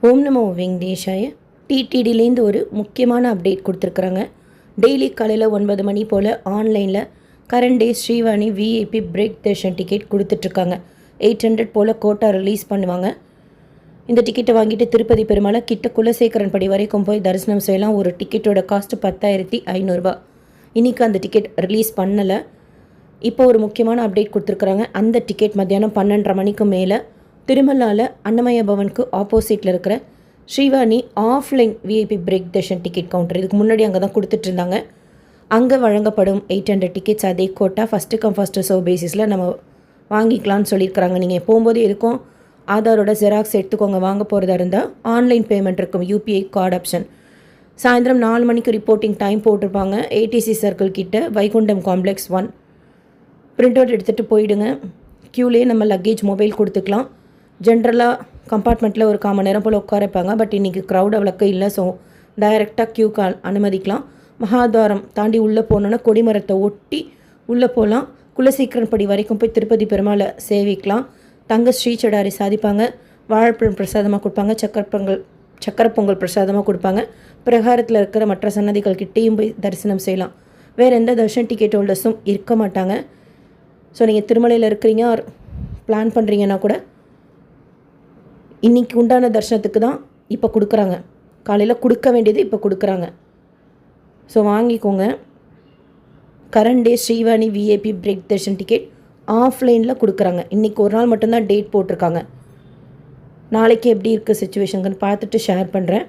ஓம் நமோ வெங்கடேஷாய. டிடிடிலேருந்து ஒரு முக்கியமான அப்டேட் கொடுத்துருக்குறாங்க. டெய்லி காலையில் 9 மணி போல் ஆன்லைனில் current day Srivani VIP break darshan ticket கொடுத்துட்ருக்காங்க. 800 போல் கோட்டா ரிலீஸ் பண்ணுவாங்க. இந்த டிக்கெட்டை வாங்கிட்டு திருப்பதி பெருமாளை கிட்ட குலசேகரன் படி வரைக்கும் போய் தரிசனம் செய்யலாம். ஒரு டிக்கெட்டோட காஸ்ட்டு 10,500 இன்றைக்கி அந்த டிக்கெட் ரிலீஸ் பண்ணலை. இப்போ ஒரு முக்கியமான அப்டேட் கொடுத்துருக்குறாங்க. அந்த டிக்கெட் மத்தியானம் 12:30 மணிக்கு மேலே திருமலாவில் அன்னமய பவனுக்கு ஆப்போசிட்டில் இருக்கிற Srivani offline VIP break darshan ticket counter, இதுக்கு முன்னாடி அங்கே தான் கொடுத்துட்ருந்தாங்க. அங்கே வழங்கப்படும் 800 டிக்கெட்ஸ் அதே quota first come first serve பேசிஸில் நம்ம வாங்கிக்கலான்னு சொல்லியிருக்கிறாங்க. நீங்கள் போகும்போது இருக்கும் ஆதாரோட ஜெராக்ஸ் எடுத்துக்கோங்க. வாங்க போகிறதா இருந்தால் ஆன்லைன் பேமெண்ட் இருக்கும், யூபிஐ கார்டு ஆப்ஷன். சாயந்தரம் 4 மணிக்கு ரிப்போர்ட்டிங் டைம் போட்டிருப்பாங்க. ஏடிசி சர்க்கிள் கிட்ட வைகுண்டம் காம்ப்ளெக்ஸ் 1. பிரிண்ட் அவுட் எடுத்துகிட்டு போயிடுங்க. க்யூலேயே நம்ம லக்கேஜ் மொபைல் கொடுத்துக்கலாம். ஜென்ரலாக கம்பார்ட்மெண்ட்டில் ஒரு 1/4 மணி நேரம் போல் உட்காரப்பாங்க. பட் இன்றைக்கி க்ரௌட் அவ்வளோக்கு இல்லை. ஸோ டைரெக்டாக க்யூக்கு அனுமதிக்கலாம். மகாத்வாரம் தாண்டி உள்ளே போனோன்னா கொடிமரத்தை ஒட்டி உள்ளே போகலாம். குலசேகரன் படி வரைக்கும் போய் திருப்பதி பெருமாளை சேவிக்கலாம். தங்க ஸ்ரீச்சடாரி சாதிப்பாங்க. வாழைப்பழம் பிரசாதமாக கொடுப்பாங்க. சக்கரை பொங்கல் பிரசாதமாக கொடுப்பாங்க. பிரகாரத்தில் இருக்கிற மற்ற சன்னதிகள் கிட்டேயும் போய் தரிசனம் செய்யலாம். வேறு எந்த தர்ஷன் டிக்கெட் ஹோல்டர்ஸும் இருக்க மாட்டாங்க. ஸோ நீங்கள் திருமலையில் இருக்கிறீங்க ஆர் பிளான் பண்ணுறீங்கன்னா கூட இன்றைக்கி உண்டான தர்ஷனத்துக்கு தான் இப்போ கொடுக்குறாங்க. காலையில் கொடுக்க வேண்டியது இப்போ கொடுக்குறாங்க. ஸோ வாங்கிக்கோங்க. Current day Srivani VIP break darshan ticket ஆஃப்லைனில் கொடுக்குறாங்க. இன்றைக்கி ஒரு நாள் மட்டும்தான் டேட் போட்டிருக்காங்க. நாளைக்கு எப்படி இருக்குது சுச்சுவேஷனுக்குன்னு பார்த்துட்டு ஷேர் பண்ணுறேன்.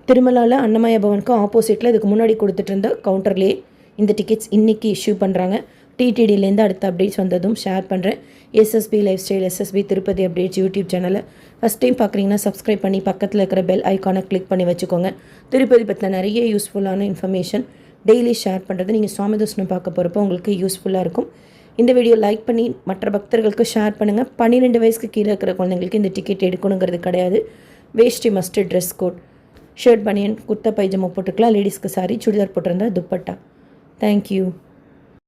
திருமலாவில் அன்னமய பவனுக்கு ஆப்போசிட்டில் இதுக்கு முன்னாடி கொடுத்துட்டு இருந்த கவுண்டர்லேயே இந்த டிக்கெட்ஸ் இன்றைக்கி இஷ்யூ பண்ணுறாங்க. டிடிடிலேருந்து அடுத்த அப்டேட்ஸ் வந்ததும் ஷேர் பண்ணுறேன். SSP lifestyle, SSP Tirupati updates YouTube சேனலை ஃபஸ்ட் டைம் பார்க்குறீங்கன்னா சப்ஸ்கிரைப் பண்ணி பக்கத்தில் இருக்கிற பெல் ஐக்கானை கிளிக் பண்ணி வச்சுக்கோங்க. திருப்பதி பற்றின நிறைய யூஸ்ஃபுல்லான இன்ஃபர்மேஷன் டெய்லி ஷேர் பண்ணுறது நீங்கள் சுவாமி தரிசனம் பார்க்க போகிறப்போ உங்களுக்கு யூஸ்ஃபுல்லாக இருக்கும். இந்த வீடியோ லைக் பண்ணி மற்ற பக்தர்களுக்கு ஷேர் பண்ணுங்கள். 12 வயசுக்கு கீழே இருக்கிற குழந்தைங்களுக்கு இந்த டிக்கெட் எடுக்கணுங்கிறது கிடையாது. வேஷ்டி மஸ்ட்டு, ட்ரெஸ் கோட், ஷர்ட் பனியன், குர்த்தா பைஜாமா போட்டுக்கலாம். லேடிஸ்க்கு சாரி, சுடிதார் போட்டிருந்தா துப்பட்டா. தேங்க்யூ.